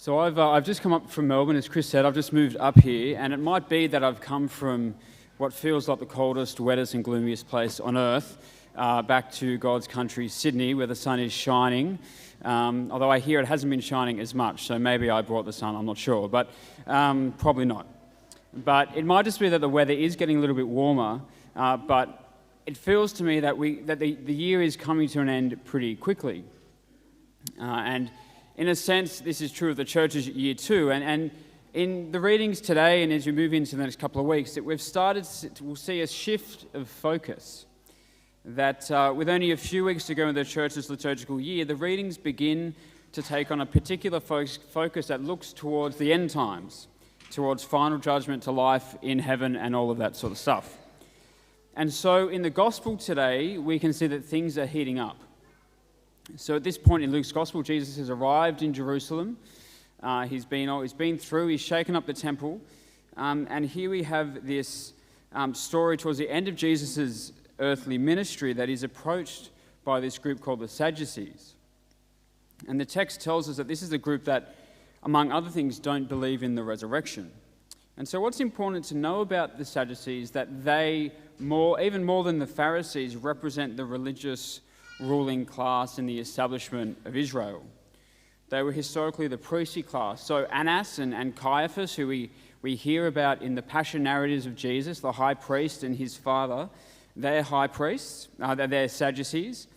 So I've just come up from Melbourne, as Chris said. I've just moved up here, and it might be that I've come from what feels like the coldest, wettest and gloomiest place on earth back to God's country, Sydney, where the sun is shining. Although I hear it hasn't been shining as much, so maybe I brought the sun, I'm not sure, but probably not. But it might just be that the weather is getting a little bit warmer, but it feels to me that the year is coming to an end pretty quickly. And in a sense, this is true of the church's year too. And in the readings today, and as we move into the next couple of weeks, that we'll see a shift of focus. That with only a few weeks to go in the church's liturgical year, the readings begin to take on a particular focus that looks towards the end times, towards final judgment, to life in heaven and all of that sort of stuff. And so in the gospel today, we can see that things are heating up. So at this point in Luke's gospel, Jesus has arrived in Jerusalem. He's been through, he's shaken up the temple. And here we have this story towards the end of Jesus' earthly ministry that is approached by this group called the Sadducees. And the text tells us that this is a group that, among other things, don't believe in the resurrection. And so what's important to know about the Sadducees, that they, even more than the Pharisees, represent the religious ruling class in the establishment of Israel. They were historically the priestly class. So Annas and Caiaphas, who we hear about in the passion narratives of Jesus, the high priest and his father, they're high priests, they're Sadducees.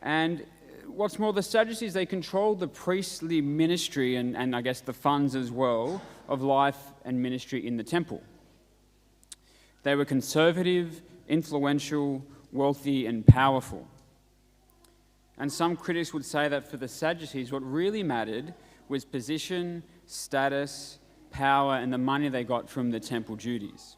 And what's more, the Sadducees, they controlled the priestly ministry and I guess the funds as well of life and ministry in the temple. They were conservative, influential, wealthy and powerful. And some critics would say that for the Sadducees, what really mattered was position, status, power, and the money they got from the temple duties.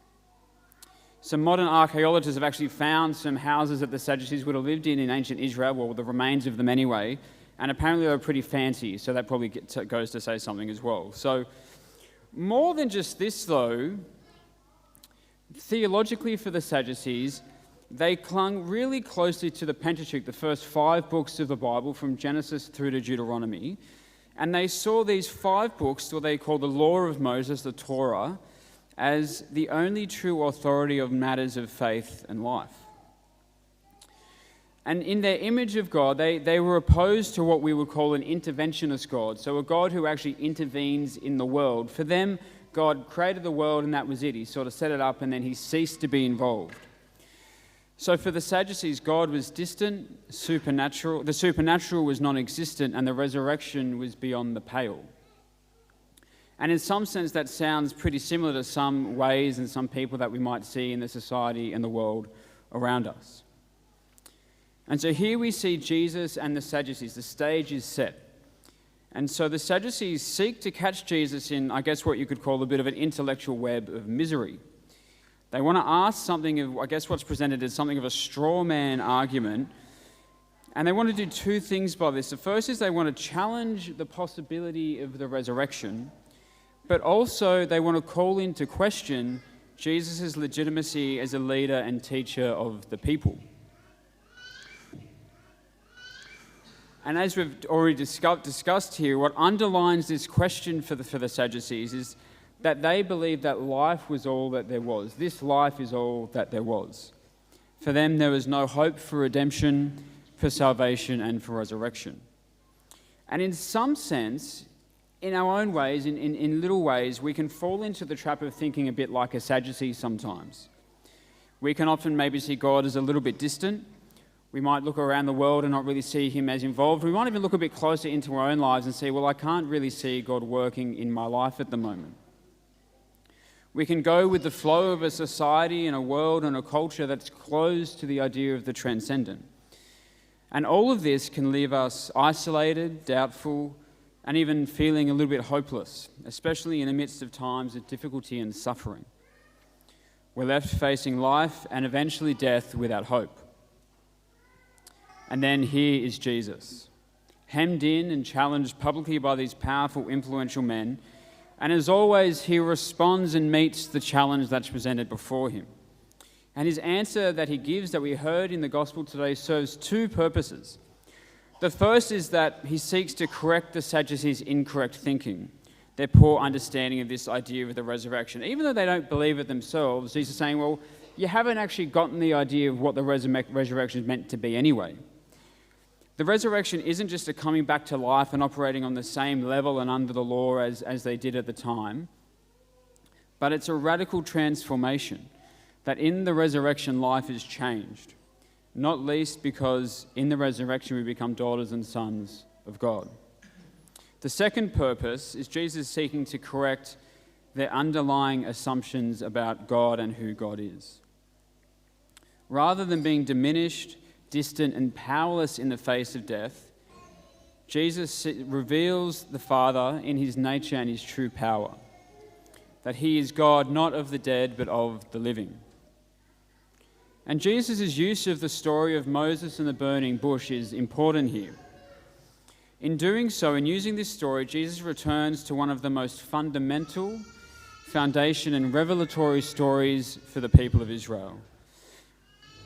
Some modern archaeologists have actually found some houses that the Sadducees would have lived in ancient Israel, well, the remains of them anyway, and apparently they were pretty fancy, so that probably goes to say something as well. So more than just this, though, theologically for the Sadducees, they clung really closely to the Pentateuch, the first 5 books of the Bible, from Genesis through to Deuteronomy. And they saw these 5 books, what they call the Law of Moses, the Torah, as the only true authority of matters of faith and life. And in their image of God, they were opposed to what we would call an interventionist God, so a God who actually intervenes in the world. For them, God created the world and that was it. He sort of set it up and then he ceased to be involved. So for the Sadducees, God was distant, supernatural. The supernatural was non-existent, and the resurrection was beyond the pale. And in some sense, that sounds pretty similar to some ways and some people that we might see in the society and the world around us. And so here we see Jesus and the Sadducees. The stage is set. And so the Sadducees seek to catch Jesus in, I guess, what you could call a bit of an intellectual web of misery. They want to ask something of, I guess what's presented as something of a straw man argument. And they want to do 2 things by this. The first is they want to challenge the possibility of the resurrection, but also they want to call into question Jesus' legitimacy as a leader and teacher of the people. And as we've already discussed here, what underlines this question for the Sadducees is that they believed that life was all that there was. This life is all that there was. For them, there was no hope for redemption, for salvation, and for resurrection. And in some sense, in our own ways, in little ways, we can fall into the trap of thinking a bit like a Sadducee sometimes. We can often maybe see God as a little bit distant. We might look around the world and not really see him as involved. We might even look a bit closer into our own lives and say, well, I can't really see God working in my life at the moment. We can go with the flow of a society and a world and a culture that's closed to the idea of the transcendent. And all of this can leave us isolated, doubtful, and even feeling a little bit hopeless, especially in the midst of times of difficulty and suffering. We're left facing life and eventually death without hope. And then here is Jesus, hemmed in and challenged publicly by these powerful, influential men. And as always, he responds and meets the challenge that's presented before him. And his answer that he gives, that we heard in the gospel today, serves 2 purposes. The first is that he seeks to correct the Sadducees' incorrect thinking, their poor understanding of this idea of the resurrection. Even though they don't believe it themselves, Jesus is saying, well, you haven't actually gotten the idea of what the resurrection is meant to be anyway. The resurrection isn't just a coming back to life and operating on the same level and under the law as they did at the time, but it's a radical transformation, that in the resurrection life is changed, not least because in the resurrection we become daughters and sons of God. The second purpose is Jesus seeking to correct their underlying assumptions about God and who God is. Rather than being diminished, distant, and powerless in the face of death, Jesus reveals the Father in his nature and his true power, that he is God not of the dead but of the living. And Jesus' use of the story of Moses and the burning bush is important here. In doing so, in using this story, Jesus returns to one of the most fundamental, foundation and revelatory stories for the people of Israel.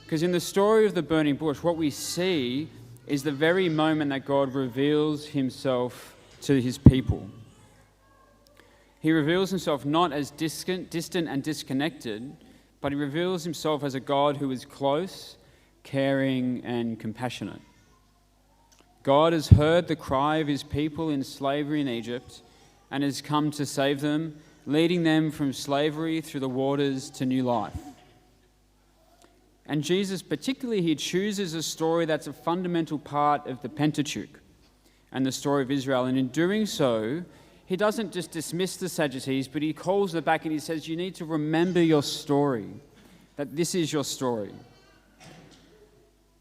Because in the story of the burning bush, what we see is the very moment that God reveals himself to his people. He reveals himself not as distant and disconnected, but he reveals himself as a God who is close, caring, and compassionate. God has heard the cry of his people in slavery in Egypt and has come to save them, leading them from slavery through the waters to new life. And Jesus, particularly, he chooses a story that's a fundamental part of the Pentateuch and the story of Israel. And in doing so, he doesn't just dismiss the Sadducees, but he calls them back and he says, you need to remember your story, that this is your story.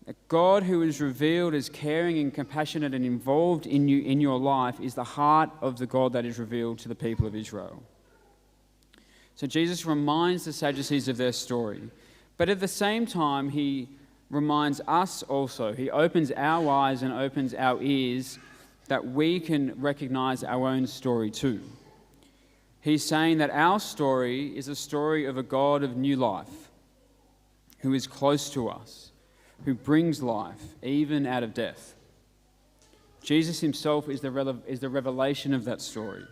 That God, who is revealed as caring and compassionate and involved in you in your life, is the heart of the God that is revealed to the people of Israel. So Jesus reminds the Sadducees of their story. But at the same time, he reminds us also, he opens our eyes and opens our ears that we can recognize our own story too. He's saying that our story is a story of a God of new life, who is close to us, who brings life even out of death. Jesus himself is the revelation of that story.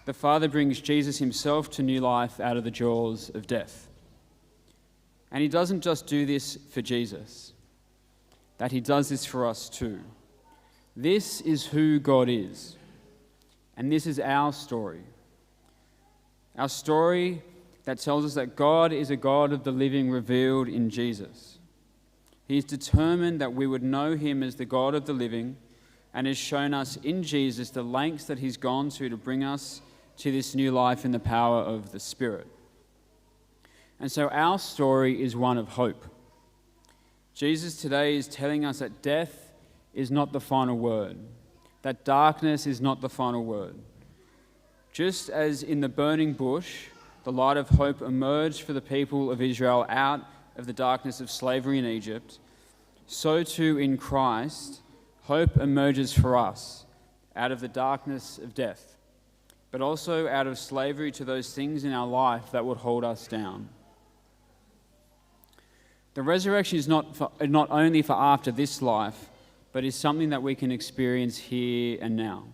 The Father brings Jesus himself to new life out of the jaws of death. And he doesn't just do this for Jesus, that he does this for us too. This is who God is, and this is our story. Our story that tells us that God is a God of the living revealed in Jesus. He is determined that we would know him as the God of the living and has shown us in Jesus the lengths that he's gone to bring us to this new life in the power of the Spirit. And so our story is one of hope. Jesus today is telling us that death is not the final word, that darkness is not the final word. Just as in the burning bush, the light of hope emerged for the people of Israel out of the darkness of slavery in Egypt, so too in Christ, hope emerges for us out of the darkness of death, but also out of slavery to those things in our life that would hold us down. The resurrection is not only for after this life, but is something that we can experience here and now.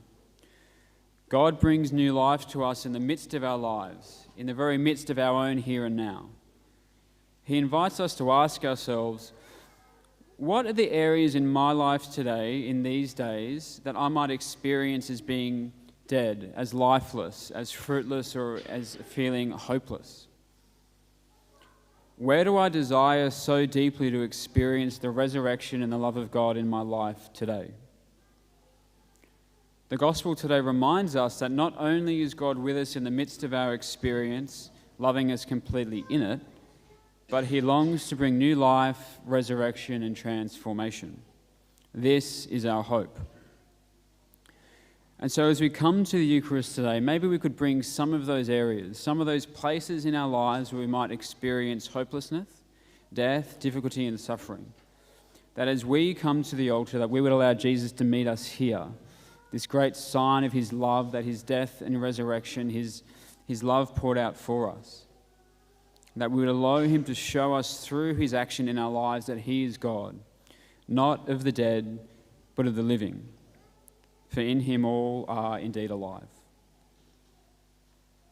God brings new life to us in the midst of our lives, in the very midst of our own here and now. He invites us to ask ourselves, what are the areas in my life today, in these days, that I might experience as being dead, as lifeless, as fruitless, or as feeling hopeless? Where do I desire so deeply to experience the resurrection and the love of God in my life today? The gospel today reminds us that not only is God with us in the midst of our experience, loving us completely in it, but he longs to bring new life, resurrection, and transformation. This is our hope. And so as we come to the Eucharist today, maybe we could bring some of those areas, some of those places in our lives where we might experience hopelessness, death, difficulty, and suffering. That as we come to the altar, that we would allow Jesus to meet us here, this great sign of his love, that his death and resurrection, his love poured out for us. That we would allow him to show us through his action in our lives that he is God, not of the dead, but of the living. For in him all are indeed alive.